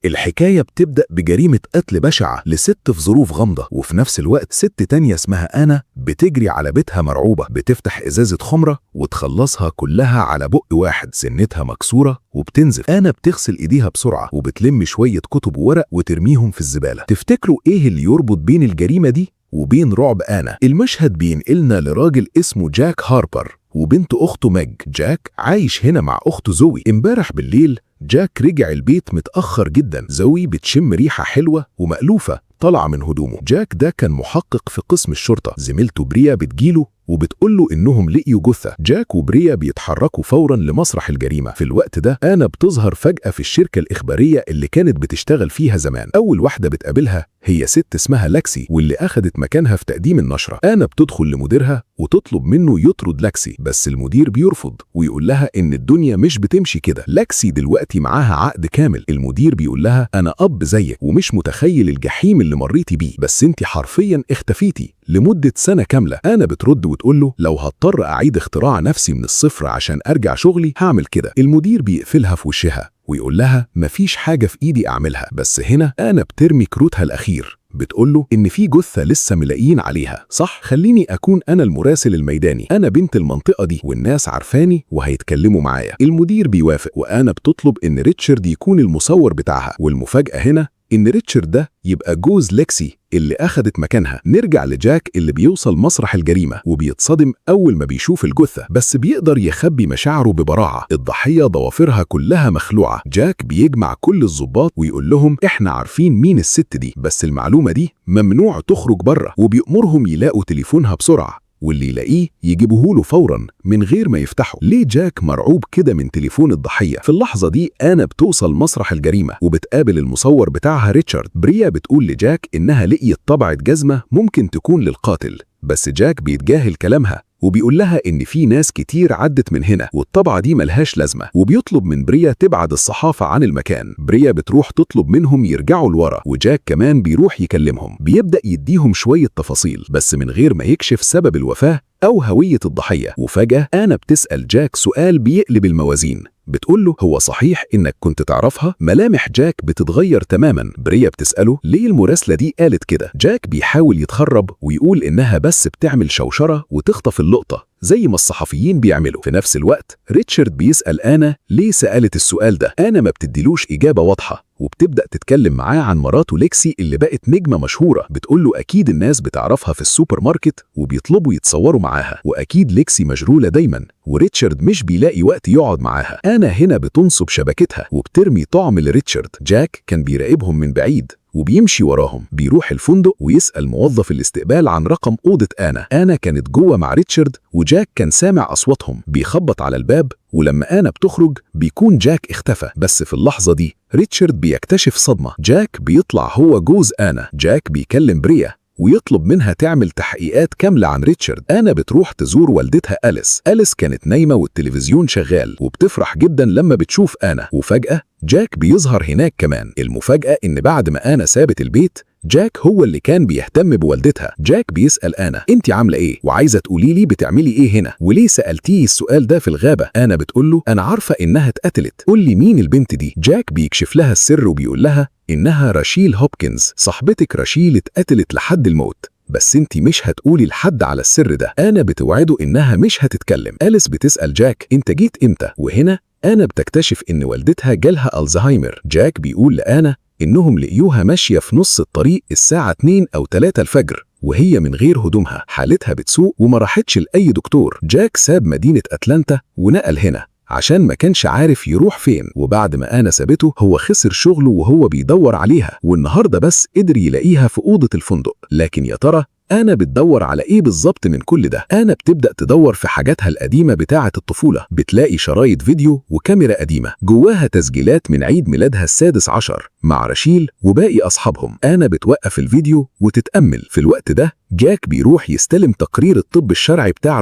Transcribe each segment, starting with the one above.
الحكاية بتبدأ بجريمة قتل بشعة لست في ظروف غامضة، وفي نفس الوقت ست تانية اسمها أنا بتجري على بيتها مرعوبة، بتفتح إزازة خمرة وتخلصها كلها على بق واحد، سنتها مكسورة وبتنزف. أنا بتغسل إيديها بسرعة وبتلم شوية كتب وورق وترميهم في الزبالة. تفتكروا إيه اللي يربط بين الجريمة دي وبين رعب أنا؟ المشهد بينقلنا لراجل اسمه جاك هاربر وبنت أخته ماج. جاك عايش هنا مع أخته زوي. امبارح بالليل جاك رجع البيت متأخر جدا. زوي بتشم ريحة حلوة ومألوفة طالعة من هدومه. جاك ده كان محقق في قسم الشرطة. زميلته بريا بتجيله وبتقوله إنهم لقيوا جثة. جاك وبريا بيتحركوا فورا لمسرح الجريمة. في الوقت ده أنا بتظهر فجأة في الشركة الإخبارية اللي كانت بتشتغل فيها زمان. أول واحدة بتقابلها هي ست اسمها لاكسي واللي أخدت مكانها في تقديم النشرة. أنا بتدخل لمديرها وتطلب منه يطرد لاكسي، بس المدير بيرفض ويقول لها إن الدنيا مش بتمشي كده. لاكسي دلوقتي معاها عقد كامل. المدير بيقول لها أنا أب زيك ومش متخيل الجحيم اللي مريتي بيه، بس انت حرفيا اختفيتي لمدة سنة كاملة. أنا بترد وتقول له لو هضطر أعيد اختراع نفسي من الصفر عشان أرجع شغلي هعمل كده. المدير بيقفلها في وشها ويقول لها مفيش حاجة في إيدي أعملها. بس هنا أنا بترمي كروتها الأخير، بتقول له إن في جثة لسه ملاقيين عليها. صح، خليني أكون أنا المراسل الميداني، أنا بنت المنطقة دي والناس عارفاني وهيتكلموا معايا. المدير بيوافق وأنا بتطلب إن ريتشارد يكون المصور بتاعها، والمفاجأة هنا إن ريتشارد ده يبقى جوز لاكسي اللي أخدت مكانها. نرجع لجاك اللي بيوصل مسرح الجريمة وبيتصدم أول ما بيشوف الجثة، بس بيقدر يخبي مشاعره ببراعة. الضحية ضوافرها كلها مخلوعة. جاك بيجمع كل الضباط ويقول لهم إحنا عارفين مين الست دي، بس المعلومة دي ممنوع تخرج بره، وبيأمرهم يلاقوا تليفونها بسرعة واللي يلاقيه يجيبوه له فورا من غير ما يفتحه. ليه جاك مرعوب كده من تليفون الضحية؟ في اللحظة دي أنا بتوصل مسرح الجريمة وبتقابل المصور بتاعها ريتشارد. بريا بتقول لجاك إنها لقيت طبعة جزمة ممكن تكون للقاتل، بس جاك بيتجاهل كلامها وبيقول لها إن في ناس كتير عدت من هنا والطبعة دي ملهاش لازمة، وبيطلب من بريا تبعد الصحافة عن المكان. بريا بتروح تطلب منهم يرجعوا لورا وجاك كمان بيروح يكلمهم. بيبدأ يديهم شوية تفاصيل بس من غير ما يكشف سبب الوفاة أو هوية الضحية. وفجأة أنا بتسأل جاك سؤال بيقلب الموازين. بتقول له هو صحيح إنك كنت تعرفها؟ ملامح جاك بتتغير تماما. بريا بتسأله ليه المراسلة دي قالت كده؟ جاك بيحاول يتخرب ويقول إنها بس بتعمل شوشرة وتخطف اللقطة زي ما الصحفيين بيعملوا. في نفس الوقت ريتشارد بيسأل أنا ليه سألت السؤال ده. أنا ما بتديلوش إجابة واضحة وبتبدأ تتكلم معاه عن مراته ليكسي اللي بقت نجمة مشهورة. بتقول له أكيد الناس بتعرفها في السوبر ماركت وبيطلبوا يتصوروا معاها، وأكيد ليكسي مشغولة دايما وريتشارد مش بيلاقي وقت يقعد معاها. أنا هنا بتنصب شبكتها وبترمي طعم لريتشارد. جاك كان بيراقبهم من بعيد وبيمشي وراهم. بيروح الفندق ويسأل موظف الاستقبال عن رقم أوضة أنا كانت جوه مع ريتشارد وجاك كان سامع أصواتهم. بيخبط على الباب ولما أنا بتخرج بيكون جاك اختفى. بس في اللحظة دي ريتشارد بيكتشف صدمة. جاك بيطلع هو جوز جاك بيكلم بريا ويطلب منها تعمل تحقيقات كاملة عن ريتشارد. أنا بتروح تزور والدتها أليس كانت نايمة والتلفزيون شغال وبتفرح جدا لما بتشوف وفجأة جاك بيظهر هناك كمان. المفاجأة إن بعد ما أنا سابت البيت جاك هو اللي كان بيهتم بوالدتها. جاك بيسأل انت عاملة ايه وعايزة تقولي لي بتعملي ايه هنا وليه سألتيه السؤال ده في الغابة؟ أنا بتقول له أنا عارفة إنها اتقتلت، قول لي مين البنت دي. جاك بيكشف لها السر وبيقول لها إنها راشيل هوبكنز، صاحبتك راشيل اتقتلت لحد الموت، بس انت مش هتقولي لحد على السر ده. أنا بتوعده إنها مش هتتكلم. أليس بتسأل جاك انت جيت امتى؟ وهنا أنا بتكتشف إن والدتها جالها ألزهايمر. جاك بيقول لأنا إنهم لقيوها ماشية في نص الطريق الساعة 2 أو 3 الفجر وهي من غير هدومها، حالتها بتسوء وما راحتش لأي دكتور. جاك ساب مدينة أتلانتا ونقل هنا عشان ما كانش عارف يروح فين، وبعد ما أنا سابته هو خسر شغله وهو بيدور عليها، والنهاردة بس قدر يلاقيها في أوضة الفندق. لكن يا ترى أنا بتدور على إيه بالظبط من كل ده؟ أنا بتبدأ تدور في حاجاتها القديمة بتاعة الطفولة. بتلاقي شرايط فيديو وكاميرا قديمة جواها تسجيلات من عيد ميلادها ال16 مع راشيل وباقي أصحابهم. أنا بتوقف الفيديو وتتأمل. في الوقت ده جاك بيروح يستلم تقرير الطب الشرعي بتاع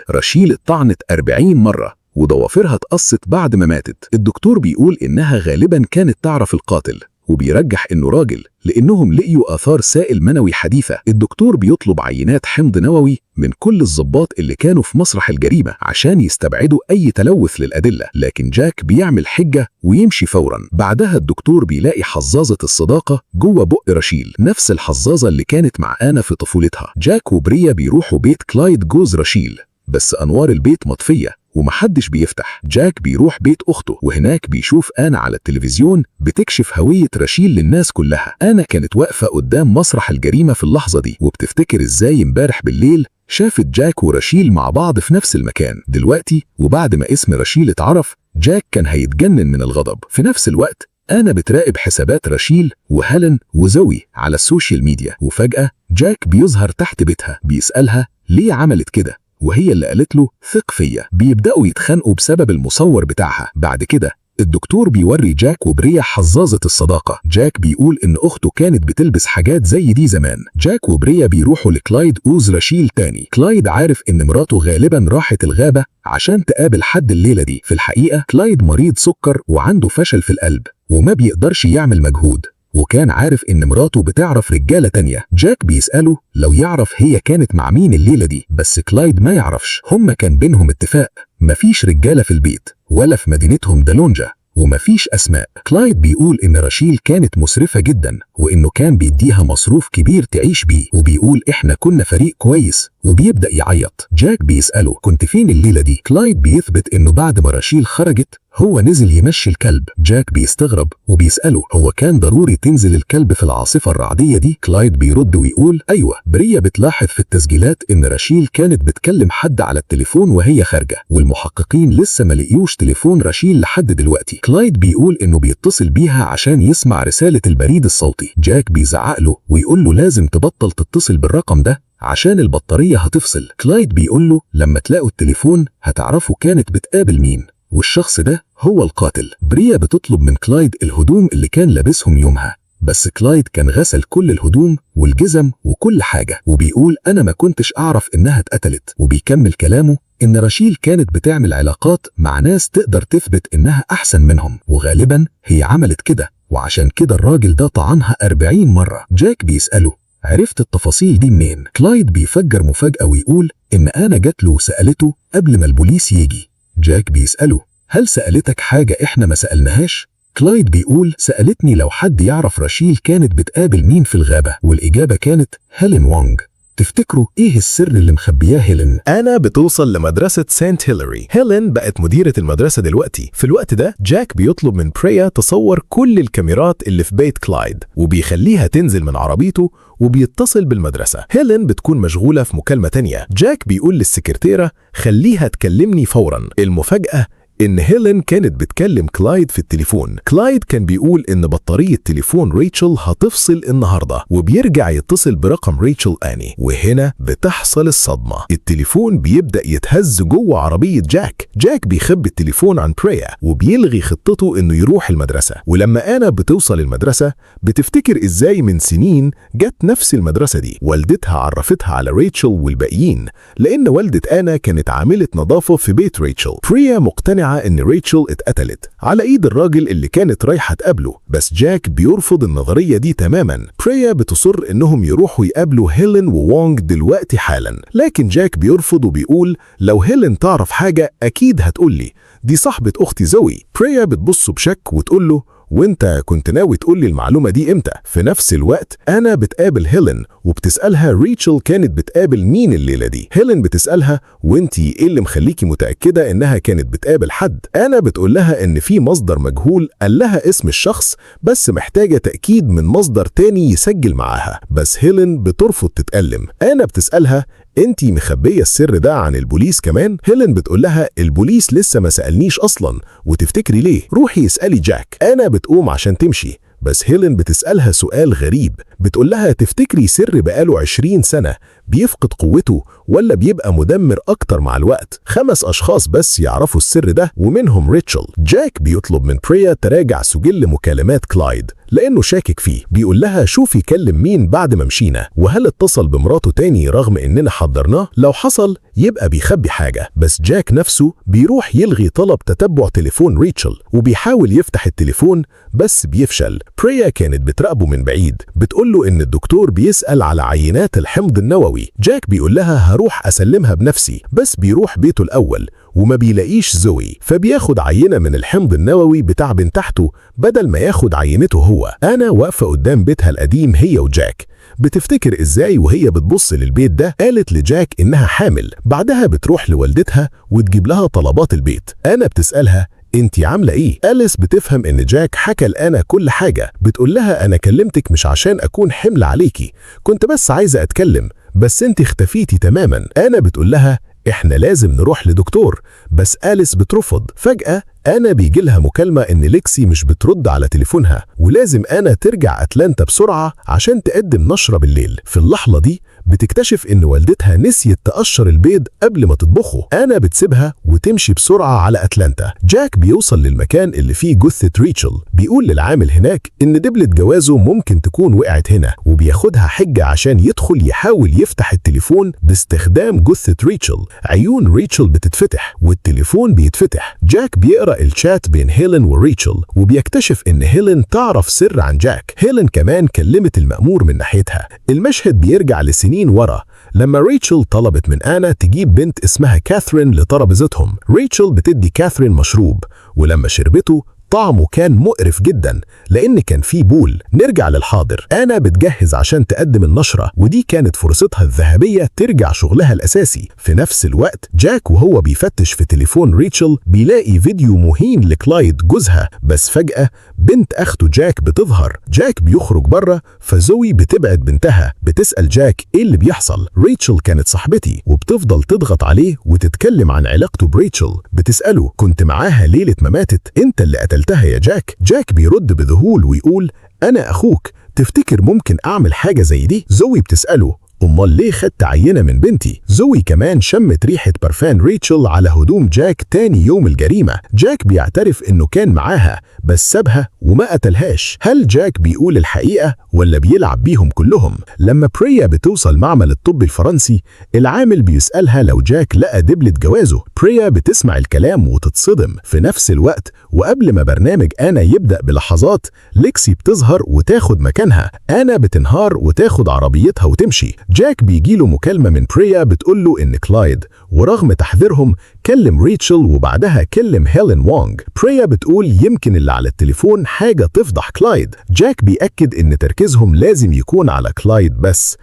راشيل اتطعنت 40 مرة وضوافرها اتقصت بعد ما ماتت. الدكتور بيقول إنها غالبا كانت تعرف القاتل وبيرجح إنه راجل لأنهم لقيوا آثار سائل منوي حديثة. الدكتور بيطلب عينات حمض نووي من كل الضباط اللي كانوا في مسرح الجريمة عشان يستبعدوا أي تلوث للأدلة، لكن جاك بيعمل حجة ويمشي فورا. بعدها الدكتور بيلاقي حظاظة الصداقة جوه بق راشيل، نفس الحظاظة اللي كانت مع آنا في طفولتها. جاك وبريا بيروحوا بيت كلايد جوز راشيل، بس أنوار البيت مطفية ومحدش بيفتح. جاك بيروح بيت أخته وهناك بيشوف آنا على التلفزيون بتكشف هوية راشيل للناس كلها. آنا كانت واقفة قدام مسرح الجريمة في اللحظة دي وبتفتكر إزاي امبارح بالليل شافت جاك وراشيل مع بعض في نفس المكان. دلوقتي وبعد ما اسم راشيل اتعرف، جاك كان هيتجنن من الغضب. في نفس الوقت آنا بتراقب حسابات راشيل وهيلين وزوي على السوشيال ميديا، وفجأة جاك بيظهر تحت بيتها بيسألها ليه عملت كده، وهي اللي قالت له ثق فيا. بيبدأوا يتخانقوا بسبب المصور بتاعها. بعد كده الدكتور بيوري جاك وبريا حظاظة الصداقة. جاك بيقول إن أخته كانت بتلبس حاجات زي دي زمان. جاك وبريا بيروحوا لكلايد أوز راشيل تاني. كلايد عارف إن مراته غالبا راحت الغابة عشان تقابل حد الليلة دي. في الحقيقة كلايد مريض سكر وعنده فشل في القلب وما بيقدرش يعمل مجهود، وكان عارف إن مراته بتعرف رجالة تانية. جاك بيسأله لو يعرف هي كانت مع مين الليلة دي، بس كلايد ما يعرفش. هما كان بينهم اتفاق مفيش رجالة في البيت ولا في مدينتهم دالونجا ومفيش أسماء. كلايد بيقول إن راشيل كانت مسرفة جدا وإنه كان بيديها مصروف كبير تعيش بيه، وبيقول إحنا كنا فريق كويس، وبيبدأ يعيط. جاك بيسأله كنت فين الليلة دي؟ كلايد بيثبت إنه بعد ما راشيل خرجت هو نزل يمشي الكلب. جاك بيستغرب وبيسأله هو كان ضروري تنزل الكلب في العاصفة الرعدية دي؟ كلايد بيرد ويقول أيوة، بريا بتلاحظ في التسجيلات إن راشيل كانت بتكلم حد على التليفون وهي خارجة، والمحققين لسه ما لقيوش تليفون راشيل لحد دلوقتي. كلايد بيقول إنه بيتصل بيها عشان يسمع رسالة البريد الصوتي. جاك بيزعق له ويقول له لازم تبطل تتصل بالرقم ده عشان البطارية هتفصل. كلايد بيقول له لما تلاقوا التليفون هتعرفوا كانت بتقابل مين، والشخص ده هو القاتل. بريا بتطلب من كلايد الهدوم اللي كان لابسهم يومها، بس كلايد كان غسل كل الهدوم والجزم وكل حاجة، وبيقول أنا ما كنتش أعرف إنها اتقتلت. وبيكمل كلامه إن راشيل كانت بتعمل علاقات مع ناس تقدر تثبت إنها أحسن منهم، وغالبا هي عملت كده وعشان كده الراجل ده طعنها 40 مرة. جاك بيسأله عرفت التفاصيل دي منين؟ كلايد بيفجر مفاجأة ويقول إن آنا جات له وسألته قبل ما البوليس يجي. جاك بيسأله هل سألتك حاجة إحنا ما سألناهاش؟ كلايد بيقول سألتني لو حد يعرف راشيل كانت بتقابل مين في الغابة، والإجابة كانت هيلين وونغ. تفتكروا إيه السر اللي مخبياه هيلين؟ أنا بتوصل لمدرسة سانت هيلاري. هيلين بقت مديرة المدرسة دلوقتي. في الوقت ده جاك بيطلب من بريا تصور كل الكاميرات اللي في بيت كلايد وبيخليها تنزل من عربيته وبيتصل بالمدرسة. هيلين بتكون مشغولة في مكالمة تانية. جاك بيقول للسكرتيرة خليها تكلمني فورا. المفاجأة إن هيلين كانت بتكلم كلايد في التليفون. كلايد كان بيقول إن بطارية تليفون ريتشل هتفصل النهاردة، وبيرجع يتصل برقم ريتشل آني، وهنا بتحصل الصدمة. التليفون بيبدأ يتهز جوه عربية جاك. جاك بيخبي التليفون عن بريا وبيلغي خطته إنه يروح المدرسة. ولما آنا بتوصل المدرسة بتفتكر إزاي من سنين جت نفس المدرسة دي. والدتها عرفتها على ريتشل والباقيين لأن والدة آنا كانت عاملة نظافة في بيت ريتشل. بريا مقتنعة إن ريتشل اتقتلت على إيد الراجل اللي كانت رايحة تقابله، بس جاك بيرفض النظرية دي تماما. بريا بتصر إنهم يروحوا يقابلوا هيلين ووونغ دلوقتي حالا، لكن جاك بيرفض وبيقول لو هيلين تعرف حاجة أكيد هتقولي، دي صاحبة أختي زوي. بريا بتبص بشك وتقول له وانت كنت ناوي تقول لي المعلومة دي امتى؟ في نفس الوقت أنا بتقابل هيلين وبتسألها ريتشل كانت بتقابل مين الليلة دي؟ هيلين بتسألها وانتي ايه اللي مخليكي متأكدة انها كانت بتقابل حد؟ أنا بتقول لها ان في مصدر مجهول قال لها اسم الشخص بس محتاجة تأكيد من مصدر تاني يسجل معاها، بس هيلين بترفض تتكلم. أنا بتسألها انتي مخبية السر ده عن البوليس كمان؟ هيلين بتقول لها البوليس لسه ما سألنيش أصلا، وتفتكري ليه؟ روحي اسألي جاك. أنا بتقوم عشان تمشي، بس هيلين بتسألها سؤال غريب، بتقول لها تفتكري سر بقاله 20 سنة بيفقد قوته ولا بيبقى مدمر أكتر مع الوقت؟ 5 أشخاص بس يعرفوا السر ده ومنهم ريتشل. جاك بيطلب من بريا تراجع سجل مكالمات كلايد لأنه شاكك فيه. بيقول لها شوفي كلم مين بعد ما مشينا، وهل اتصل بمراته تاني رغم إننا حضرناه؟ لو حصل يبقى بيخبي حاجة. بس جاك نفسه بيروح يلغي طلب تتبع تليفون ريتشل وبيحاول يفتح التليفون بس بيفشل. بريا كانت بتراقبه من بعيد، بتقوله إن الدكتور بيسأل على عينات الحمض النووي. جاك بيقول لها هروح أسلمها بنفسي، بس بيروح بيته الأول وما بيلاقيش زوي، فبياخد عينة من الحمض النووي بتاع بنتحته بدل ما ياخد عينته هو. أنا واقفة قدام بيتها القديم هي وجاك، بتفتكر إزاي وهي بتبص للبيت ده. قالت لجاك إنها حامل، بعدها بتروح لوالدتها وتجيب لها طلبات البيت. أنا بتسألها انتي عاملة ايه؟ أليس بتفهم ان جاك حكى لأنا كل حاجة، بتقول لها انا كلمتك مش عشان اكون حمل عليكي، كنت بس عايزة اتكلم، بس انتي اختفيتي تماما. أنا بتقول لها احنا لازم نروح لدكتور، بس أليس بترفض. فجأة أنا بيجي لها مكالمة إن ليكسي مش بترد على تليفونها ولازم أنا ترجع أتلانتا بسرعة عشان تقدم نشرة بالليل. في اللحظة دي بتكتشف إن والدتها نسيت تقشر البيض قبل ما تطبخه. أنا بتسيبها وتمشي بسرعة على أتلانتا. جاك بيوصل للمكان اللي فيه جثة ريتشل، بيقول للعامل هناك إن دبلة جوازه ممكن تكون وقعت هنا، وبياخدها حجة عشان يدخل يحاول يفتح التليفون باستخدام جثة ريتشل. عيون ريتشل بتتفتح والتليفون بيتفتح. جاك بيقرأ الشات بين هيلين وريتشل وبيكتشف إن هيلين تعرف سر عن جاك. هيلين كمان كلمت المأمور من ناحيتها. المشهد بيرجع لسنين ورا لما ريتشل طلبت من أنا تجيب بنت اسمها كاثرين لترابيزتهم. ريتشل بتدي كاثرين مشروب، ولما شربته طعمه كان مقرف جدا لأن كان فيه بول. نرجع للحاضر، أنا بتجهز عشان تقدم النشرة، ودي كانت فرصتها الذهبية ترجع شغلها الأساسي. في نفس الوقت جاك وهو بيفتش في تليفون ريتشل بيلاقي فيديو مهين لكلايد جوزها، بس فجأة بنت أخته جاك بتظهر. جاك بيخرج بره، فزوي بتبعد بنتها، بتسأل جاك إيه اللي بيحصل. ريتشل كانت صاحبتي، وبتفضل تضغط عليه وتتكلم عن علاقته بريتشل. بتسأله كنت معاها ليلة ما ماتت، انت اللي قتلتها يا جاك؟ جاك بيرد بذهول ويقول أنا أخوك، تفتكر ممكن أعمل حاجة زي دي؟ زوي بتسأله أمال ليه خدت عينة من بنتي؟ زوي كمان شمت ريحة برفان ريتشل على هدوم جاك تاني يوم الجريمة. جاك بيعترف إنه كان معاها بس سابها وما قتلهاش. هل جاك بيقول الحقيقة ولا بيلعب بيهم كلهم؟ لما بريا بتوصل معمل الطب الفرنسي، العامل بيسألها لو جاك لقى دبلة جوازه. بريا بتسمع الكلام وتتصدم. في نفس الوقت وقبل ما برنامج أنا يبدأ بلحظات، ليكسي بتظهر وتاخد مكانها. أنا بتنهار وتاخد عربيتها وتمشي. جاك بيجيله مكالمة من بريا بتقوله إن كلايد ورغم تحذيرهم كلم ريتشل وبعدها كلم هيلين وونغ. بريا بتقول يمكن اللي على التليفون حاجة تفضح كلايد. جاك بيأكد إن تركيزهم لازم يكون على كلايد بس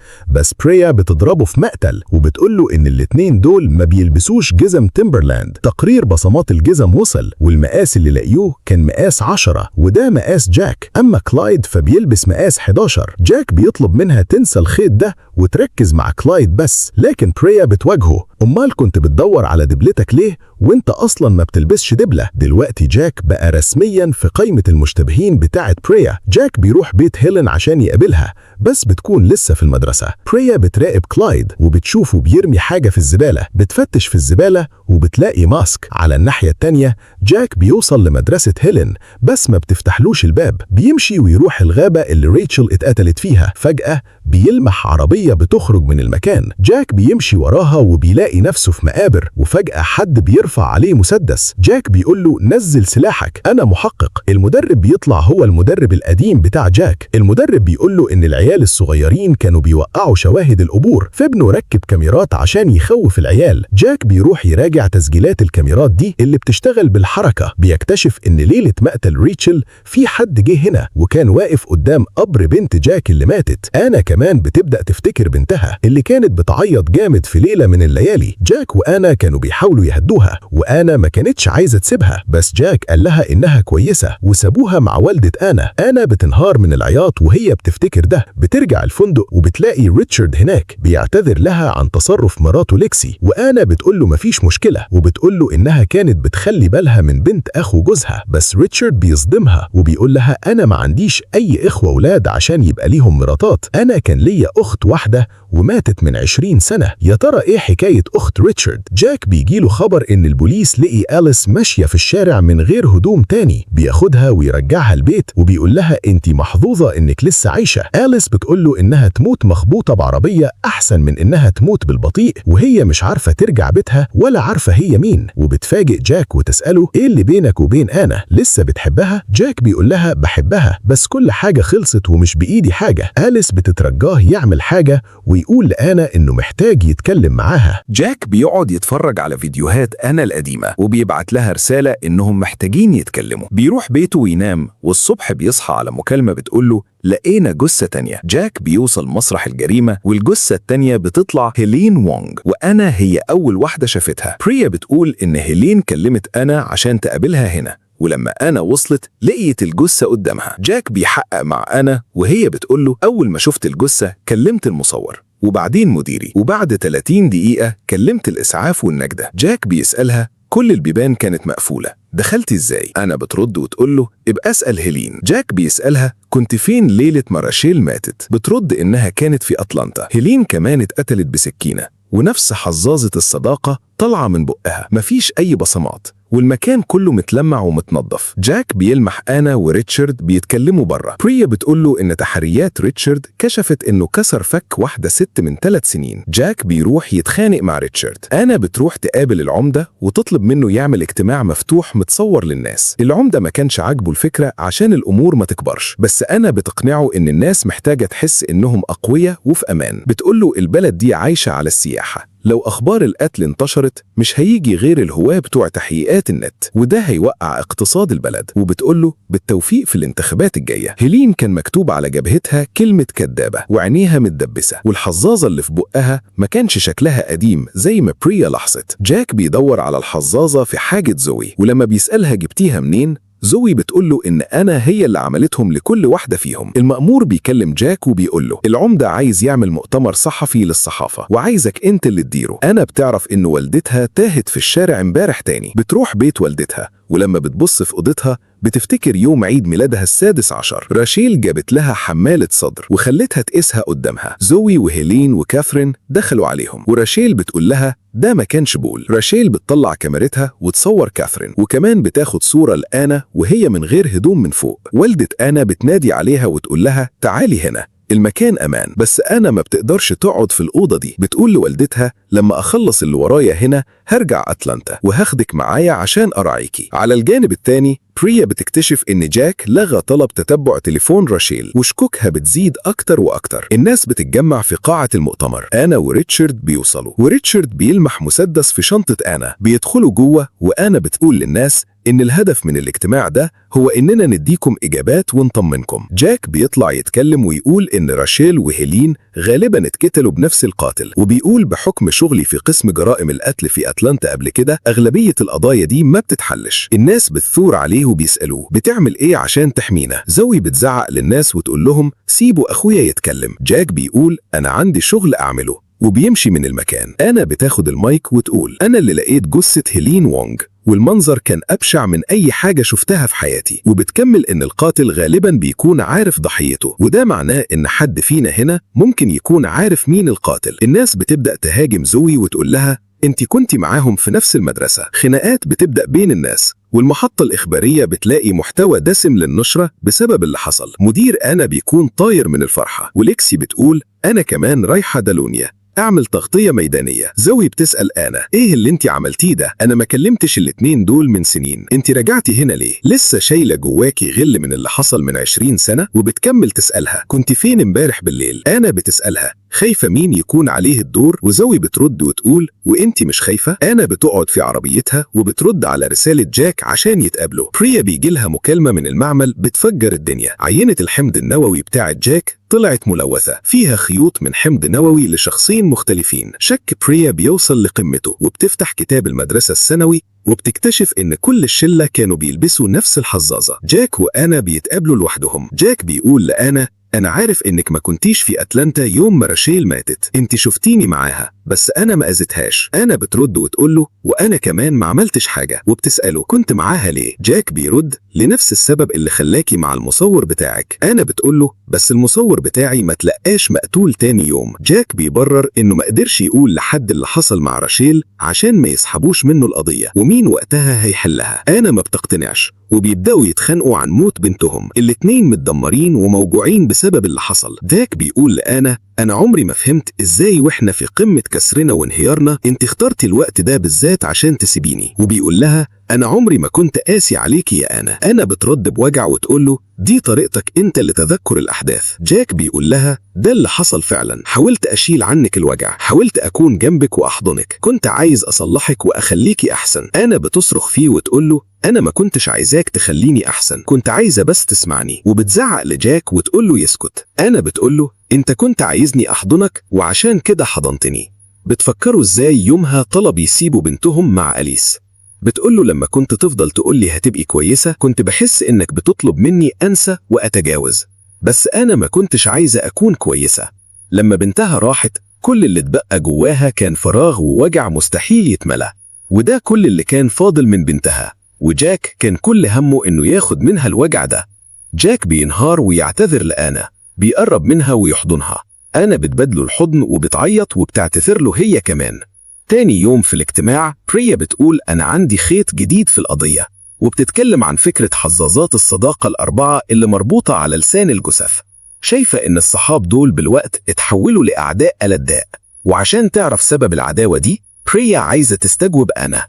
بريا بتضربه في مقتل وبتقوله إن الاتنين دول ما بيلبسوش جزم تيمبرلاند. تقرير بصمات الجزم وصل والمقاس اللي لقيوه كان مقاس 10 وده مقاس جاك، أما كلايد فبيلبس مقاس 11. جاك بيطلب منها تنسى الخيط ده وتركز مع كلايد بس، لكن بريا بتواجهه أمال كنت بتدور على دبلتك ليه وانت أصلا ما بتلبسش دبلة؟ دلوقتي جاك بقى رسميا في قائمة المشتبهين بتاعت بريا. جاك بيروح بيت هيلين عشان يقابلها بس بتكون لسه في المدرسة. بريا بتراقب كلايد وبتشوفه بيرمي حاجة في الزبالة، بتفتش في الزبالة وبتلاقي ماسك. على الناحية التانية جاك بيوصل لمدرسة هيلين بس ما بتفتحلوش الباب، بيمشي ويروح الغابة اللي ريتشل اتقتلت فيها. فجأة بيلمح عربية بتخرج من المكان. جاك بيمشي وراها وبيلاقي نفسه في مقابر، وفجأة حد بيرفع عليه مسدس. جاك بيقول له نزل سلاحك أنا محقق. المدرب بيطلع هو المدرب القديم بتاع جاك. المدرب بيقول له إن العيال الصغيرين كانوا بيوقعوا شواهد القبور، فابنه ركب كاميرات عشان يخوف العيال. جاك بيروح يراجع تسجيلات الكاميرات دي اللي بتشتغل بالحركة. بيكتشف إن ليلة مقتل ريتشل في حد جه هنا وكان واقف قدام قبر بنت جاك اللي ماتت. أنا كمان بتبدأ تفتكر بنتها اللي كانت بتعيط جامد في ليلة من الليالي. ليلي. جاك وآنا كانوا بيحاولوا يهدوها، وآنا ما كانتش عايزة تسيبها، بس جاك قال لها إنها كويسة وسابوها مع والدة آنا. آنا بتنهار من العياط وهي بتفتكر ده. بترجع الفندق وبتلاقي ريتشارد هناك بيعتذر لها عن تصرف مراته ليكسي، وآنا بتقول له مفيش مشكلة، وبتقول له إنها كانت بتخلي بالها من بنت أخو جوزها. بس ريتشارد بيصدمها وبيقول لها أنا ما عنديش أي إخوة ولاد عشان يبقى ليهم مراتات، أنا كان ليا أخت واحدة وماتت من 20 سنة. يا ترى إيه حكاية أخت ريتشارد؟ جاك بيجيله خبر إن البوليس لقي أليس ماشية في الشارع من غير هدوم تاني، بياخدها ويرجعها البيت وبيقول لها أنتِ محظوظة إنك لسه عايشة. أليس بتقول له إنها تموت مخبوطة بعربية أحسن من إنها تموت بالبطيء، وهي مش عارفة ترجع بيتها ولا عارفة هي مين. وبتفاجئ جاك وتسأله إيه اللي بينك وبين آنا؟ لسه بتحبها؟ جاك بيقول لها بحبها بس كل حاجة خلصت ومش بإيدي حاجة. أليس بتترجاه يعمل حاجة ويقول لآنا إنه محتاج يتكلم معاها. جاك بيقعد يتفرج على فيديوهات آنا القديمة وبيبعت لها رسالة إنهم محتاجين يتكلموا. بيروح بيته وينام، والصبح بيصحى على مكالمة بتقوله لقينا جثة تانية. جاك بيوصل مسرح الجريمة والجثة التانية بتطلع هيلين وونغ، وأنا هي أول واحدة شافتها. بريا بتقول إن هيلين كلمت أنا عشان تقابلها هنا، ولما أنا وصلت لقيت الجثة قدامها. جاك بيحقق مع أنا وهي بتقوله أول ما شفت الجثة كلمت المصور وبعدين مديري، وبعد 30 دقيقة كلمت الإسعاف والنجدة. جاك بيسألها كل البيبان كانت مقفولة، دخلت ازاي؟ أنا بترد وتقوله ابقى اسأل هيلين. جاك بيسألها كنت فين ليلة ما راشيل ماتت؟ بترد إنها كانت في أتلانتا. هيلين كمان اتقتلت بسكينة، ونفس حظاظة الصداقة طالعة من بقها، مفيش أي بصمات والمكان كله متلمع ومتنظف. جاك بيلمح آنا وريتشارد بيتكلموا بره. بريا بتقوله إن تحريات ريتشارد كشفت إنه كسر فك واحدة ست من 3 سنين. جاك بيروح يتخانق مع ريتشارد. آنا بتروح تقابل العمدة وتطلب منه يعمل اجتماع مفتوح متصور للناس. العمدة ما كانش عاجبه الفكرة عشان الأمور ما تكبرش، بس آنا بتقنعه إن الناس محتاجة تحس إنهم أقوياء وفي أمان. بتقوله البلد دي عايشة على السياحة، لو أخبار القتل انتشرت مش هيجي غير الهواة بتوع تحقيقات النت، وده هيوقع اقتصاد البلد. وبتقوله بالتوفيق في الانتخابات الجاية. هيلين كان مكتوب على جبهتها كلمة كدابة وعينيها متدبسة، والحظاظة اللي في بقها ما كانش شكلها قديم زي ما بريا لاحظت. جاك بيدور على الحظاظة في حاجة زوي، ولما بيسألها جبتيها منين؟ زوي بتقوله إن أنا هي اللي عملتهم لكل واحدة فيهم. المأمور بيكلم جاك وبيقوله العمدة عايز يعمل مؤتمر صحفي للصحافة وعايزك أنت اللي تديره. أنا بتعرف إنه والدتها تاهت في الشارع امبارح تاني. بتروح بيت والدتها، ولما بتبص في أوضتها بتفتكر يوم عيد ميلادها ال16. راشيل جابت لها حمالة صدر وخلتها تقيسها قدامها. زوي وهيلين وكاثرين دخلوا عليهم، وراشيل بتقول لها ده ما كانش بول. راشيل بتطلع كاميرتها وتصور كاثرين، وكمان بتاخد صورة لآنا وهي من غير هدوم من فوق. والدة آنا بتنادي عليها وتقول لها تعالي هنا، المكان أمان. بس أنا ما بتقدرش تقعد في الأوضة دي. بتقول لوالدتها لما أخلص اللي ورايا هنا هرجع أتلانتا وهاخدك معايا عشان أراعيكي. على الجانب التاني بريا بتكتشف إن جاك لغى طلب تتبع تليفون راشيل، وشكوكها بتزيد أكتر وأكتر. الناس بتتجمع في قاعة المؤتمر. آنا وريتشارد بيوصلوا، وريتشارد بيلمح مسدس في شنطة آنا. بيدخلوا جوه، وآنا بتقول للناس إن الهدف من الاجتماع ده هو إننا نديكم إجابات ونطمنكم. جاك بيطلع يتكلم ويقول إن راشيل وهيلين غالبا اتقتلوا بنفس القاتل، وبيقول بحكم شغلي في قسم جرائم القتل في أتلانتا قبل كده أغلبية القضايا دي ما بتتحلش. الناس بتثور عليه وبيسألوه بتعمل إيه عشان تحمينا؟ زوي بتزعق للناس وتقول لهم سيبوا أخويا يتكلم. جاك بيقول أنا عندي شغل أعمله، وبيمشي من المكان. أنا بتاخد المايك وتقول أنا اللي لقيت جثة هيلين وونغ، والمنظر كان أبشع من أي حاجة شفتها في حياتي. وبتكمل إن القاتل غالباً بيكون عارف ضحيته، وده معناه إن حد فينا هنا ممكن يكون عارف مين القاتل. الناس بتبدأ تهاجم زوي وتقول لها أنت كنتي معاهم في نفس المدرسة. خناقات بتبدأ بين الناس، والمحطة الإخبارية بتلاقي محتوى دسم للنشرة بسبب اللي حصل. مدير أنا بيكون طاير من الفرحة، وليكسي بتقول أنا كمان رايحة دالونيا اعمل تغطية ميدانية. زوي بتسأل آنا ايه اللي انت عملتيه ده؟ انا ما كلمتش الاتنين دول من سنين، انت رجعتي هنا ليه؟ لسه شايلة جواكي غل من اللي حصل من 20 سنة؟ وبتكمل تسألها كنت فين امبارح بالليل؟ آنا بتسألها خايفة مين يكون عليه الدور؟ وزوي بترد وتقول وانت مش خايفة؟ أنا بتقعد في عربيتها وبترد على رسالة جاك عشان يتقابلوا. بريا بيجيلها مكالمة من المعمل بتفجر الدنيا. عينة الحمض النووي بتاعة جاك طلعت ملوثة، فيها خيوط من حمض نووي لشخصين مختلفين. شك بريا بيوصل لقمته وبتفتح كتاب المدرسة الثانوي وبتكتشف إن كل الشلة كانوا بيلبسوا نفس الحظاظة. جاك وآنا بيتقابلوا لوحدهم. جاك بيقول لآنا أنا عارف إنك ما كنتيش في أتلانتا يوم ما راشيل ماتت، أنت شفتيني معاها بس أنا ما أذيتهاش. أنا بترد وتقوله وأنا كمان ما عملتش حاجة، وبتسأله كنت معاها ليه؟ جاك بيرد لنفس السبب اللي خلاكي مع المصور بتاعك. أنا بتقوله بس المصور بتاعي ما تلقاش مقتول تاني يوم. جاك بيبرر إنه ما قدرش يقول لحد اللي حصل مع راشيل عشان ما يسحبوش منه القضية، ومين وقتها هيحلها. أنا ما بتقتنعش وبيبدأوا يتخانقوا عن موت بنتهم. الاتنين متدمرين وموجوعين بسبب اللي حصل. جاك بيقول لآنا أنا عمري ما فهمت إزاي وإحنا في قمة كسرنا وانهيارنا أنت اخترتي الوقت ده بالذات عشان تسيبيني. وبيقول لها أنا عمري ما كنت قاسي عليكي يا آنا. أنا بترد بوجع وتقوله دي طريقتك أنت لتذكر الأحداث. جاك بيقول لها ده اللي حصل فعلا، حاولت أشيل عنك الوجع، حاولت أكون جنبك وأحضنك، كنت عايز أصلحك وأخليكي أحسن. أنا بتصرخ فيه وتقوله أنا ما كنتش عايزاك تخليني أحسن، كنت عايزة بس تسمعني. وبتزعق لجاك وتقوله يسكت. أنا بتقوله أنت كنت عايزني أحضنك وعشان كده حضنتني. بتفكروا إزاي يومها طلب يسيبوا بنتهم مع أليس. بتقوله لما كنت تفضل تقولي هتبقي كويسة كنت بحس إنك بتطلب مني أنسى وأتجاوز، بس أنا ما كنتش عايزة أكون كويسة. لما بنتها راحت كل اللي اتبقى جواها كان فراغ ووجع مستحيل يتملى، وده كل اللي كان فاضل من بنتها. وجاك كان كل همه إنه ياخد منها الوجع ده. جاك بينهار ويعتذر لآنا، بيقرب منها ويحضنها. آنا بتبادله الحضن وبتعيط وبتعتذر له هي كمان. تاني يوم في الاجتماع بريا بتقول أنا عندي خيط جديد في القضية، وبتتكلم عن فكرة حظاظات الصداقة الأربعة اللي مربوطة على لسان الجثث. شايفة إن الصحاب دول بالوقت اتحولوا لأعداء ألداء، وعشان تعرف سبب العداوة دي بريا عايزة تستجوب آنا.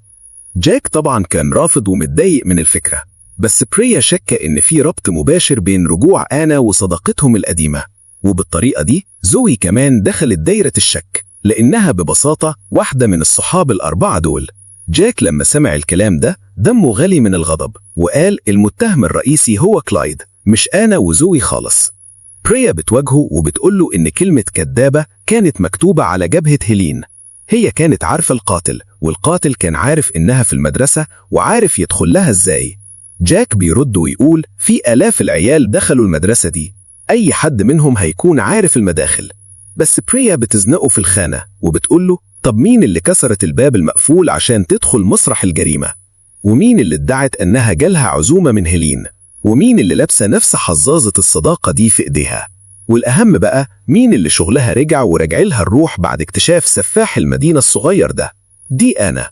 جاك طبعا كان رافض ومتضايق من الفكرة، بس بريا شك إن في ربط مباشر بين رجوع آنا وصداقتهم القديمة. وبالطريقة دي زوي كمان دخلت دايرة الشك، لأنها ببساطة واحدة من الصحاب الأربعة دول. جاك لما سمع الكلام ده دمه غلي من الغضب وقال المتهم الرئيسي هو كلايد مش آنا وزوي خالص. بريا بتواجهه وبتقوله إن كلمة كدابة كانت مكتوبة على جبهة هيلين. هي كانت عارفة القاتل، والقاتل كان عارف إنها في المدرسة وعارف يدخل لها إزاي. جاك بيرد ويقول في آلاف العيال دخلوا المدرسة دي، أي حد منهم هيكون عارف المداخل. بس بريا بتزنقه في الخانة وبتقوله طب مين اللي كسرت الباب المقفول عشان تدخل مسرح الجريمة؟ ومين اللي ادعت أنها جالها عزومة من هيلين؟ ومين اللي لابسة نفس حظاظة الصداقة دي في إيديها؟ والأهم بقى مين اللي شغلها رجع ورجع لها الروح بعد اكتشاف سفاح المدينة الصغير ده؟ دي آنا.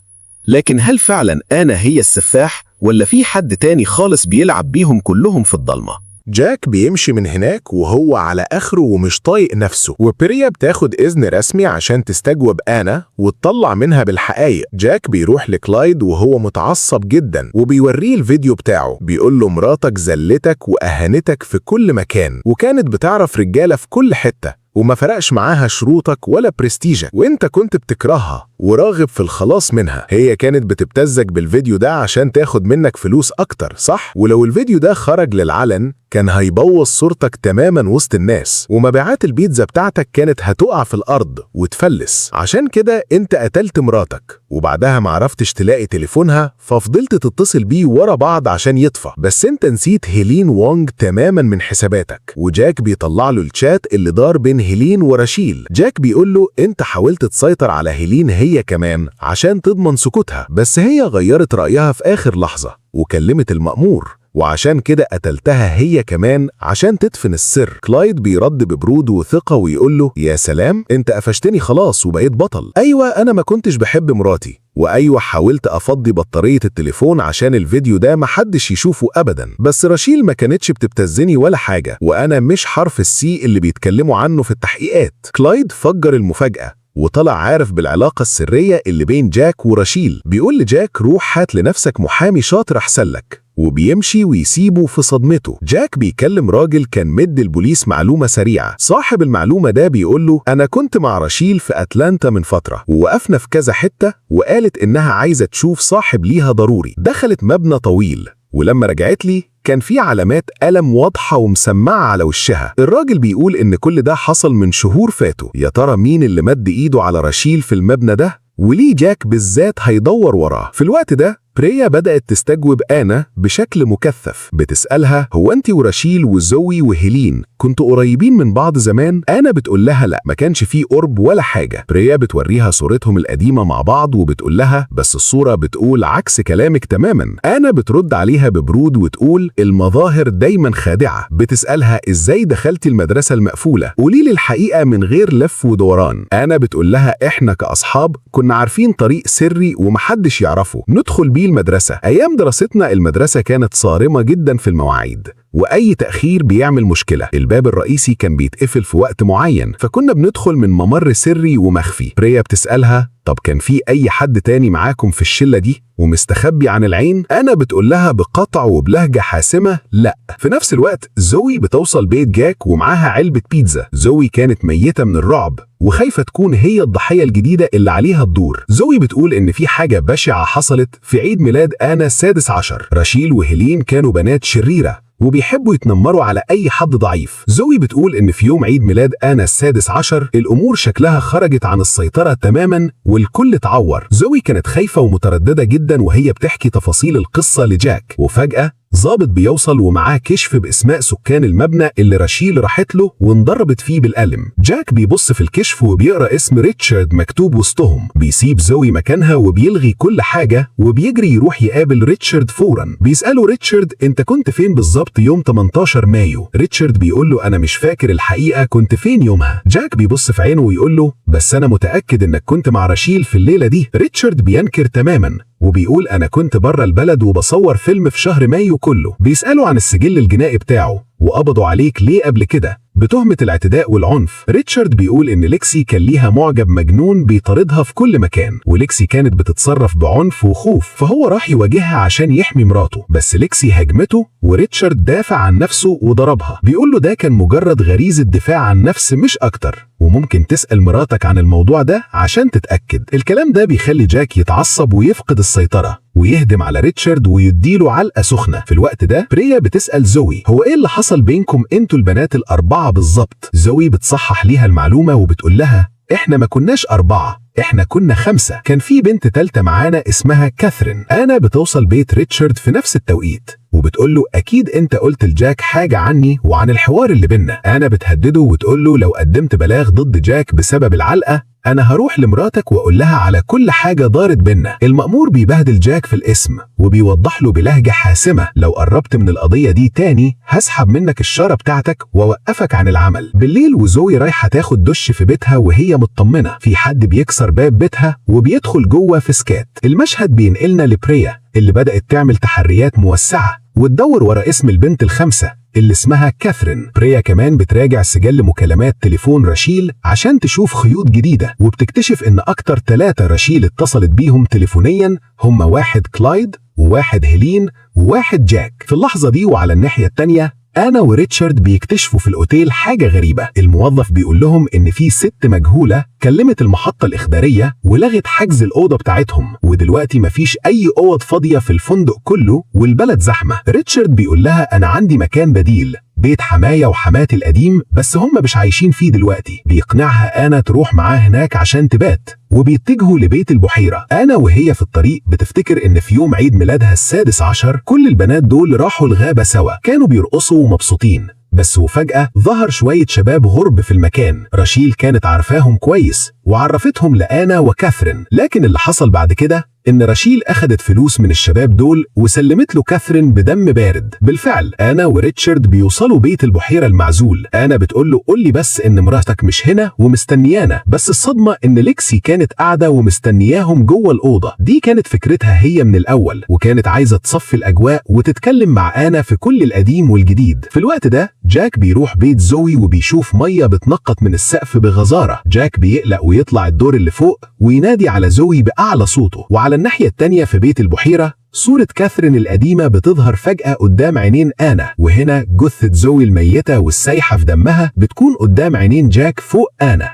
لكن هل فعلا آنا هي السفاح ولا في حد تاني خالص بيلعب بيهم كلهم في الضلمة؟ جاك بيمشي من هناك وهو على آخره ومش طايق نفسه، وبريا بتاخد إذن رسمي عشان تستجوب آنا وتطلع منها بالحقايق. جاك بيروح لكلايد وهو متعصب جدا وبيوريه الفيديو بتاعه، بيقول له مراتك زلتك وأهانتك في كل مكان، وكانت بتعرف رجالة في كل حتة وما فرقش معاها شروطك ولا برستيجك، وانت كنت بتكرهها وراغب في الخلاص منها. هي كانت بتبتزك بالفيديو ده عشان تاخد منك فلوس اكتر، صح؟ ولو الفيديو ده خرج للعلن كان هيبوظ صورتك تماما وسط الناس، ومبيعات البيتزا بتاعتك كانت هتقع في الارض وتفلس. عشان كده انت قتلت مراتك، وبعدها معرفتش تلاقي تليفونها ففضلت تتصل بيه ورا بعض عشان يطفى. بس انت نسيت هيلين وونج تماما من حساباتك. وجاك بيطلع له الشات اللي دار بين هيلين وراشيل. جاك بيقول له انت حاولت تسيطر على هيلين هي كمان عشان تضمن سكوتها، بس هي غيرت رأيها في آخر لحظة وكلمت المأمور، وعشان كده قتلتها هي كمان عشان تدفن السر. كلايد بيرد ببرود وثقة ويقول له يا سلام، انت قفشتني خلاص وبقيت بطل. ايوه انا ما كنتش بحب مراتي، وايوه حاولت افضي بطارية التليفون عشان الفيديو ده محدش يشوفه ابدا، بس راشيل ما كانتش بتبتزني ولا حاجة، وانا مش حرف السي اللي بيتكلموا عنه في التحقيقات. كلايد فجر المفاجأة وطلع عارف بالعلاقة السرية اللي بين جاك وراشيل. بيقول لجاك روح هات لنفسك محامي شاطر أحسن لك، وبيمشي ويسيبه في صدمته. جاك بيكلم راجل كان مد البوليس معلومة سريعة. صاحب المعلومة ده بيقول له أنا كنت مع رشيل في أتلانتا من فترة، ووقفنا في كذا حتة، وقالت إنها عايزة تشوف صاحب ليها ضروري. دخلت مبنى طويل، ولما رجعت لي كان في علامات ألم واضحة ومسمعة على وشها. الراجل بيقول إن كل ده حصل من شهور فاتوا. يا ترى مين اللي مد إيده على رشيل في المبنى ده؟ وليه جاك بالذات هيدور وراه؟ في الوقت ده بريا بدأت تستجوب آنا بشكل مكثف. بتسألها هو أنت ورشيل وزوي وهيلين كنتوا قريبين من بعض زمان؟ آنا بتقول لها لا، ما كانش فيه قرب ولا حاجة. بريا بتوريها صورتهم القديمة مع بعض وبتقول لها بس الصورة بتقول عكس كلامك تماما. آنا بترد عليها ببرود وتقول المظاهر دايما خادعة. بتسألها ازاي دخلتي المدرسة المقفولة؟ قولي لي الحقيقة من غير لف ودوران. آنا بتقول لها احنا كأصحاب كنا عارفين طريق سري ومحدش يعرفه ندخل بيه المدرسة. أيام دراستنا المدرسة كانت صارمة جدا في المواعيد، وأي تأخير بيعمل مشكلة. الباب الرئيسي كان بيتقفل في وقت معين، فكنا بندخل من ممر سري ومخفي. بريا بتسألها طب كان في أي حد تاني معاكم في الشلة دي ومستخبي عن العين؟ أنا بتقول لها بقطع وبلهجة حاسمة لا. في نفس الوقت زوي بتوصل بيت جاك ومعاها علبة بيتزا. زوي كانت ميتة من الرعب وخايفة تكون هي الضحية الجديدة اللي عليها الدور. زوي بتقول إن في حاجة بشعة حصلت في عيد ميلاد آنا السادس عشر. رشيل وهيلين كانوا بنات شريرة وبيحبوا يتنمروا على أي حد ضعيف. زوي بتقول إن في يوم عيد ميلاد آنا السادس عشر الأمور شكلها خرجت عن السيطرة تماما والكل اتعور. زوي كانت خايفة ومترددة جدا وهي بتحكي تفاصيل القصة لجاك، وفجأة ضابط بيوصل ومعاه كشف باسماء سكان المبنى اللي رشيل راحت له وانضربت فيه بالقلم. جاك بيبص في الكشف وبيقرأ اسم ريتشارد مكتوب وسطهم. بيسيب زوي مكانها وبيلغي كل حاجة وبيجري يروح يقابل ريتشارد فورا. بيسأله ريتشارد انت كنت فين بالظبط يوم 18 مايو؟ ريتشارد بيقول له انا مش فاكر الحقيقة كنت فين يومها. جاك بيبص في عينه ويقول له بس انا متأكد انك كنت مع رشيل في الليلة دي. ريتشارد بينكر تماما وبيقول أنا كنت بره البلد وبصور فيلم في شهر مايو كله. بيسألوا عن السجل الجنائي بتاعه وقبضوا عليك ليه قبل كده بتهمة الاعتداء والعنف. ريتشارد بيقول إن ليكسي كان ليها معجب مجنون بيطاردها في كل مكان، وليكسي كانت بتتصرف بعنف وخوف، فهو راح يواجهها عشان يحمي مراته، بس ليكسي هاجمته وريتشارد دافع عن نفسه وضربها. بيقول له ده كان مجرد غريزة دفاع عن نفس مش أكتر، وممكن تسأل مراتك عن الموضوع ده عشان تتأكد. الكلام ده بيخلي جاك يتعصب ويفقد السيطرة ويهدم على ريتشارد ويديله علقة سخنة. في الوقت ده بريا بتسأل زوي هو ايه اللي حصل بينكم انتوا البنات الأربعة بالظبط؟ زوي بتصحح ليها المعلومة وبتقول لها احنا ما كناش 4، احنا كنا 5. كان في بنت تالتة معانا اسمها كاثرين. انا بتوصل بيت ريتشارد في نفس التوقيت وبتقول له اكيد انت قلت لجاك حاجة عني وعن الحوار اللي بينا. انا بتهدده وتقول له لو قدمت بلاغ ضد جاك بسبب العلقة انا هروح لمراتك واقول لها على كل حاجة دارت بينا. المأمور بيبهدل جاك في الاسم وبيوضح له بلهجة حاسمة لو قربت من القضية دي تاني هسحب منك الشارة بتاعتك واوقفك عن العمل. بالليل وزوي رايحة تاخد دش في بيتها وهي مطمنة، في حد بيكسر باب بيتها وبيدخل جوه في سكات. المشهد بينقلنا لبريا اللي بدأت تعمل تحريات موسعة وتدور ورا اسم البنت ال5 اللي اسمها كاثرين. بريا كمان بتراجع سجل مكالمات تليفون رشيل عشان تشوف خيوط جديدة، وبتكتشف ان اكتر 3 رشيل اتصلت بيهم تليفونيا هم 1 كلايد و1 هيلين و1 جاك. في اللحظة دي وعلى الناحية التانية أنا وريتشارد بيكتشفوا في الأوتيل حاجة غريبة. الموظف بيقول لهم إن في 6 مجهولة كلمت المحطة الإخبارية ولغت حجز الأوضة بتاعتهم، ودلوقتي مفيش أي أوض فاضية في الفندق كله والبلد زحمة. ريتشارد بيقول لها أنا عندي مكان بديل، بيت حماية وحماتي القديم بس هم مش عايشين فيه دلوقتي. بيقنعها أنا تروح معاه هناك عشان تبات، وبيتجهوا لبيت البحيرة. أنا وهي في الطريق بتفتكر إن في يوم عيد ميلادها السادس عشر كل البنات دول راحوا الغابة سوا، كانوا بيرقصوا ومبسوطين، بس وفجأة ظهر شوية شباب غرب في المكان. رشيل كانت عارفاهم كويس وعرفتهم لآنا وكاثرين، لكن اللي حصل بعد كده إن رشيل أخدت فلوس من الشباب دول وسلمت له كاثرين بدم بارد. بالفعل أنا وريتشارد بيوصلوا بيت البحيرة المعزول. أنا بتقول له قول لي بس إن مراتك مش هنا ومستنيانا، بس الصدمة إن ليكسي كانت قاعدة ومستنياهم جوه الأوضة. دي كانت فكرتها هي من الأول، وكانت عايزة تصفي الأجواء وتتكلم مع آنا في كل القديم والجديد. في الوقت ده جاك بيروح بيت زوي وبيشوف مية بتنقط من السقف بغزارة. جاك بيقلق ويطلع الدور اللي فوق وينادي على زوي بأعلى صوته. وعلى الناحية التانية في بيت البحيرة صورة كاثرين القديمة بتظهر فجأة قدام عينين آنا، وهنا جثة زوي الميتة والسايحة في دمها بتكون قدام عينين جاك فوق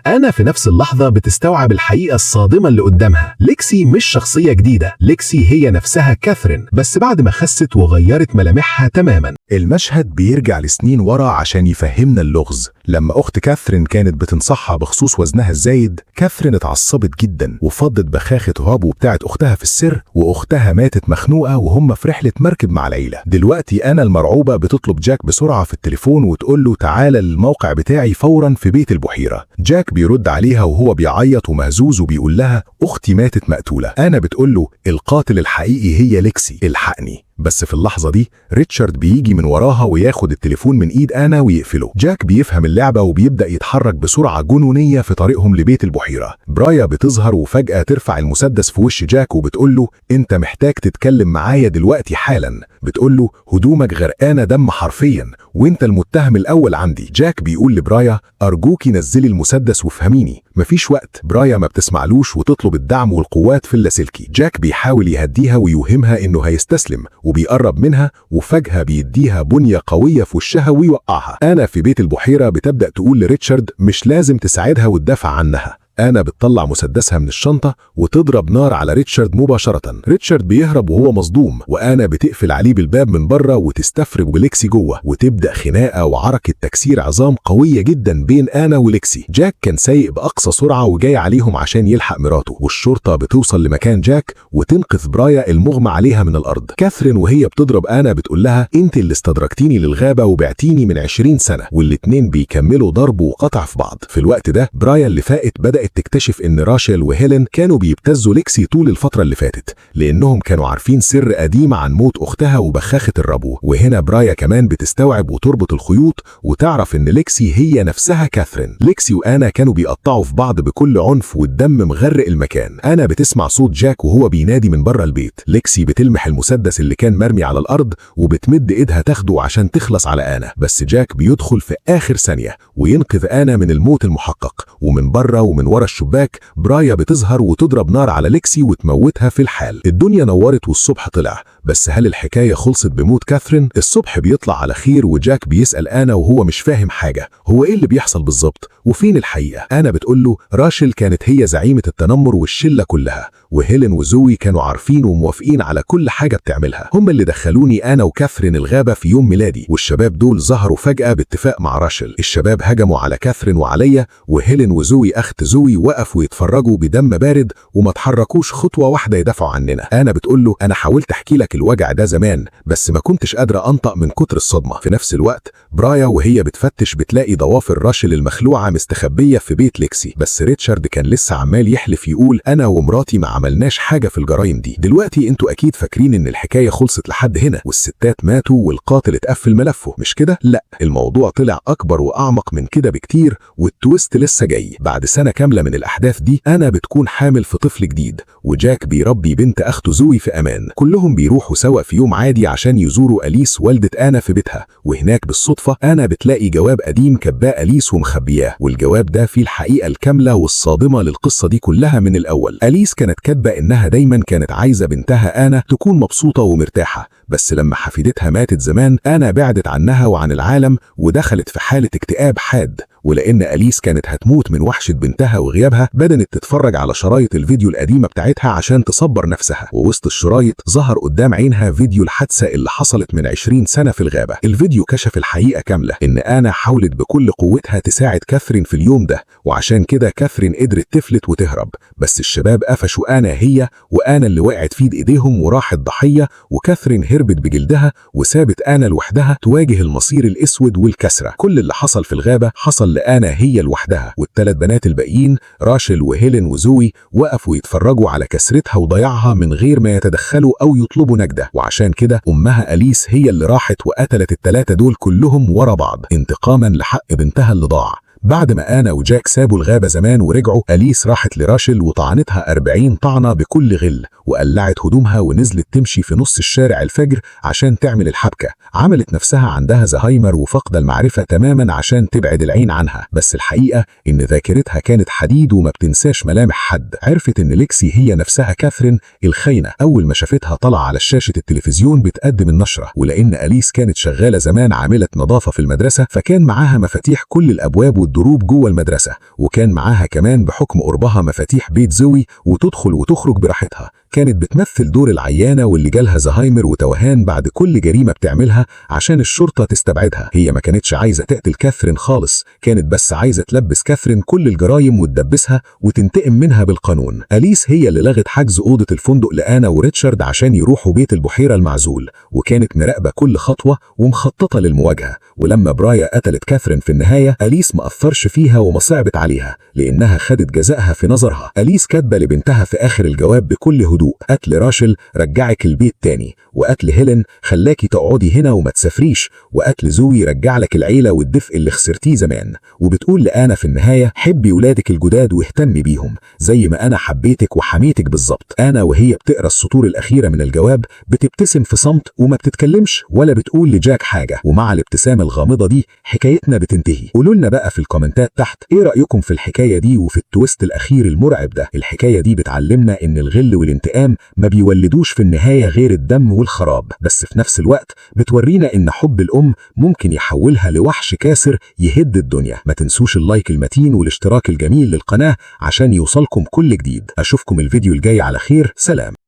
آنا في نفس اللحظة بتستوعب الحقيقة الصادمة اللي قدامها. ليكسي مش شخصية جديدة، ليكسي هي نفسها كاثرين بس بعد ما خست وغيرت ملامحها تماما. المشهد بيرجع لسنين ورا عشان يفهمنا اللغز. لما أخت كاثرين كانت بتنصحها بخصوص وزنها الزايد، كاثرين اتعصبت جدا وفضت بخاخة هابو بتاعت أختها في السر، وأختها ماتت مخنوقة وهم في رحلة مركب مع العيلة. دلوقتي أنا المرعوبة بتطلب جاك بسرعة في التليفون وتقول له تعالى للموقع بتاعي فورا في بيت البحيرة. جاك بيرد عليها وهو بيعيط ومهزوز وبيقول لها أختي ماتت مقتولة. أنا بتقول له القاتل الحقيقي هي ليكسي، الحقني. بس في اللحظة دي ريتشارد بيجي من وراها وياخد التليفون من ايد آنا ويقفله. جاك بيفهم اللعبة وبيبدأ يتحرك بسرعة جنونية في طريقهم لبيت البحيرة. برايا بتظهر وفجأة ترفع المسدس في وش جاك وبتقول له انت محتاج تتكلم معايا دلوقتي حالا. بتقول له هدومك غرقانة دم حرفيا وانت المتهم الاول عندي. جاك بيقول لبرايا ارجوكي نزلي المسدس وافهميني، مفيش وقت. برايا ما بتسمعلوش وتطلب الدعم والقوات في اللاسلكي. جاك بيحاول يهديها ويوهمها انه هيستسلم وبيقرب منها وفجأة بيديها بنية قوية في وشها ويوقعها. أنا في بيت البحيرة بتبدأ تقول لريتشارد مش لازم تساعدها وتدافع عنها. أنا بتطلع مسدسها من الشنطة وتضرب نار على ريتشارد مباشرة. ريتشارد بيهرب وهو مصدوم، وأنا بتقفل عليه بالباب من بره وتستفرغ بليكسي جوه، وتبدأ خناقة وعركة تكسير عظام قوية جدا بين أنا وليكسي. جاك كان سايق بأقصى سرعة وجاي عليهم عشان يلحق مراته، والشرطة بتوصل لمكان جاك وتنقذ برايا المغمى عليها من الأرض. كاثرين وهي بتضرب أنا بتقول لها أنت اللي استدرجتيني للغابة وبعتيني من 20 سنة، والاتنين بيكملوا ضرب وقطع في بعض. في الوقت ده برايا اللي فائت بدأت تكتشف ان راشيل وهيلين كانوا بيبتزوا ليكسي طول الفترة اللي فاتت، لانهم كانوا عارفين سر قديم عن موت اختها وبخاخة الربو. وهنا برايا كمان بتستوعب وتربط الخيوط وتعرف ان ليكسي هي نفسها كاثرين. ليكسي وانا كانوا بيقطعوا في بعض بكل عنف والدم مغرق المكان. انا بتسمع صوت جاك وهو بينادي من بره البيت. ليكسي بتلمح المسدس اللي كان مرمي على الارض وبتمد ايدها تاخده عشان تخلص على انا، بس جاك بيدخل في اخر ثانية وينقذ انا من الموت المحقق. ومن بره ومن ورا الشباك برايا بتظهر وتضرب نار على ليكسي وتموتها في الحال. الدنيا نورت والصبح طلع، بس هل الحكاية خلصت بموت كاثرين؟ الصبح بيطلع على خير وجاك بيسأل أنا وهو مش فاهم حاجة، هو إيه اللي بيحصل بالظبط وفين الحقيقة؟ أنا بتقول له راشيل كانت هي زعيمة التنمر والشلة كلها، وهيلين وزوي كانوا عارفين وموافقين على كل حاجة بتعملها. هم اللي دخلوني أنا وكاثرين الغابة في يوم ميلادي، والشباب دول ظهروا فجأة باتفاق مع راشيل. الشباب هجموا على كاثرين وعليا، وهيلين وزوي أخت زوي وقفوا يتفرجوا بدم بارد وما تحركوش خطوة واحدة يدافعوا عننا. أنا بتقول له أنا حاولت أحكي لك الوجع ده زمان بس ما كنتش قادرة أنطق من كتر الصدمة. في نفس الوقت برايا وهي بتفتش بتلاقي ضوافر راشيل المخلوعة مستخبية في بيت ليكسي، بس ريتشارد كان لسه عمال يحلف يقول أنا ومراتي ما عملناش حاجة في الجرايم دي. دلوقتي انتوا أكيد فاكرين إن الحكاية خلصت لحد هنا والستات ماتوا والقاتل اتقفل ملفه، مش كده؟ لا، الموضوع طلع أكبر وأعمق من كده بكتير، والتويست لسه جاي. بعد سنة كاملة من الأحداث دي أنا بتكون حامل في طفل جديد، وجاك بيربي بنت أخته زوي في أمان. كلهم بيروحوا سوا في يوم عادي عشان يزوروا أليس والدة أنا في بيتها، وهناك بالصدفة أنا بتلاقي جواب قديم كباه أليس ومخبياه، والجواب ده فيه الحقيقة الكاملة والصادمة للقصة دي كلها من الأول. أليس كانت كاتبة إنها دايما كانت عايزة بنتها أنا تكون مبسوطة ومرتاحة، بس لما حفيدتها ماتت زمان أنا بعدت عنها وعن العالم ودخلت في حالة اكتئاب حاد. ولأن أليس كانت هتموت من وحشة بنتها وغيابها بدأت تتفرج على شرايط الفيديو القديمة بتاعتها عشان تصبر نفسها، ووسط الشرايط ظهر قدام عينها فيديو الحادثة اللي حصلت من 20 سنة في الغابة. الفيديو كشف الحقيقة كاملة، إن أنا حاولت بكل قوتها تساعد كاثرين في اليوم ده، وعشان كده كاثرين قدرت تفلت وتهرب، بس الشباب قفشوا أنا هي، وأنا اللي وقعت في إيديهم وراحت ضحية، وكاثرين هربت بجلدها وسابت أنا لوحدها تواجه المصير الأسود والكسرة. كل اللي حصل في الغابة حصل لأنا هي لوحدها، والثلاث بنات الباقيين راشيل وهيلين وزوي وقفوا يتفرجوا على كسرتها وضياعها من غير ما يتدخلوا أو يطلبوا نجدة. وعشان كده أمها أليس هي اللي راحت وقتلت الثلاثة دول كلهم ورا بعض انتقاما لحق بنتها اللي ضاع. بعد ما آنا وجاك سابوا الغابة زمان ورجعوا، أليس راحت لراشل وطعنتها 40 طعنة بكل غل، وقلعت هدومها ونزلت تمشي في نص الشارع الفجر عشان تعمل الحبكة. عملت نفسها عندها زهايمر وفقد المعرفة تماما عشان تبعد العين عنها، بس الحقيقة إن ذاكرتها كانت حديد وما بتنساش ملامح حد. عرفت إن ليكسي هي نفسها كاثرين الخاينة أول ما شافتها طلع على شاشة التلفزيون بتقدم النشرة، ولأن أليس كانت شغالة زمان عاملة نظافة في المدرسة فكان معاها مفاتيح كل الأبواب والدروب جوه المدرسة، وكان معاها كمان بحكم قربها مفاتيح بيت زوي وتدخل وتخرج براحتها. كانت بتمثل دور العيانة واللي جالها زهايمر وتوهان بعد كل جريمة بتعملها عشان الشرطة تستبعدها. هي ما كانتش عايزة تقتل كاثرين خالص، كانت بس عايزة تلبس كاثرين كل الجرايم وتدبسها وتنتقم منها بالقانون. أليس هي اللي لغت حجز أوضة الفندق لآنا وريتشارد عشان يروحوا بيت البحيرة المعزول، وكانت مراقبة كل خطوة ومخططة للمواجهة. ولما برايا قتلت كاثرين في النهاية، أليس ما أثرش فيها وما صعبت عليها لأنها خدت جزائها في نظرها. أليس كاتبة لبنتها في آخر الجواب بكل هدوء: قتل راشل رجعك البيت تاني، وقتل هيلين خلاكي تقعدي هنا وما تسافريش، وقتل زوي رجع لك العيلة والدفء اللي خسرتيه زمان. وبتقول لآنا في النهاية: حبي ولادك الجداد واهتمي بيهم زي ما أنا حبيتك وحميتك بالظبط. آنا وهي بتقرأ السطور الأخيرة من الجواب بتبتسم في صمت وما بتتكلمش ولا بتقول لجاك حاجة، ومع الابتسامة الغامضة دي حكايتنا بتنتهي. قولوا لنا بقى في الكومنتات تحت ايه رأيكم في الحكاية دي وفي التويست الأخير المرعب ده. الحكاية دي بتعلمنا إن الغل والانتقام ما بيولدوش في النهاية غير الدم والخراب، بس في نفس الوقت بتورينا إن حب الأم ممكن يحولها لوحش كاسر يهد الدنيا. ما تنسوش اللايك المتين والاشتراك الجميل للقناة عشان يوصلكم كل جديد. أشوفكم الفيديو الجاي على خير، سلام.